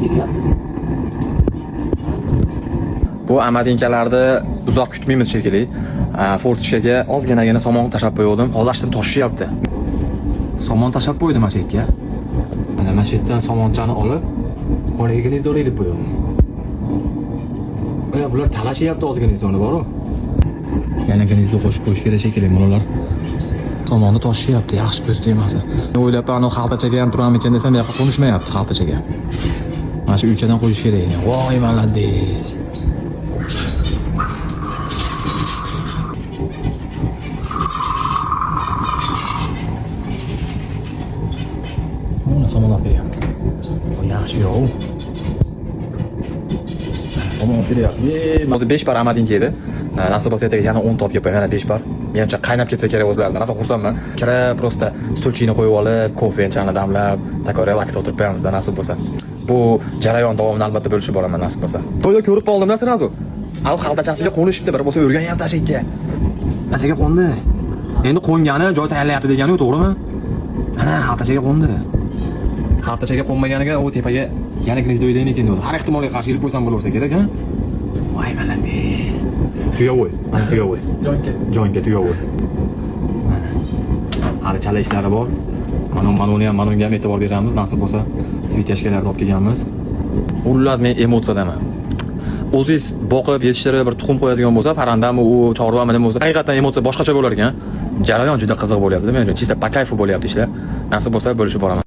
kelyapti. Bu amadinkalarni uzoq kutmaymiz shekilli. Fortichkaga ozginagina somon tashab qo'ydim. Hozir toshyapti. Somon tashab qo'ydim mana shu yerga. Mana shu yerdan somonchani olib, oraya gnizdoni ilib qo'yaman. Bular talashyapti o'z gnizdoni bor-ku. Yana gnizdo qo'shib qo'yish kerak shekilli bular. Somonni toshyapti, yaxshi ko'z emas. O'ylab ana xaltachaga ham turamikan desam, bu yoqqa qo'nishmayapti xaltachaga. Mana shu uychadan qo'yish kerak ekan. Voy malades. Somon olib beryapti. Bu yaxshi yo'q. Somon olib beryapti. Hozir 5 par amadinka edi. Nasib bo'lsa ertaga yana 10 top yapaman, yana 5 par. Menimcha qaynab ketsa kerak o'zlaridan. Nasib xursandman. Kirib prosta stulchini qo'yib olib, kofe-chani damlab, takor relaksda o'tirib qo'yamiz nasib bo'lsa. Bu jarayon davomini albatta bo'lishib boraman nasib bo'lsa. To'yda ko'rib qoldim-da sirazu. Al xaltachasiga qo'nishibdi, bir bo'lsa o'rganyapti tashikka. Tashaga qo'ndi. Endi qo'ngani joy tayyorlayapti degani-ku, to'g'rimi? Mana xaltachaga qo'ndi. Xaltachaga qo'nmaganiga u tepaga yana gnizdo o'ylaymi ekan dedi. Har ehtimolga qarshi ilib qo'ysam bo'laversa kerak, ha? Voy malades. Tuyovoy, mana tuyovoy. Jonga tuyovoy. Mana. Hali chala ishlari bor. Mana ham e'tibor beramiz, nasib bo'lsa svityashkalarni olib kelganmiz. Xullas men emotsiyadaman. O'zingiz boqib yetishtirib bir tuxum qo'yadigan bo'lsa, parrandami u chorvami nima bo'lsa, haqiqatan emotsiya boshqacha bo'lar ekan. Jarayon juda qiziq bo'lyapti, men chista po kayfu bo'lyapti ishlar. Nasib bo'lsa bo'lishib boraman.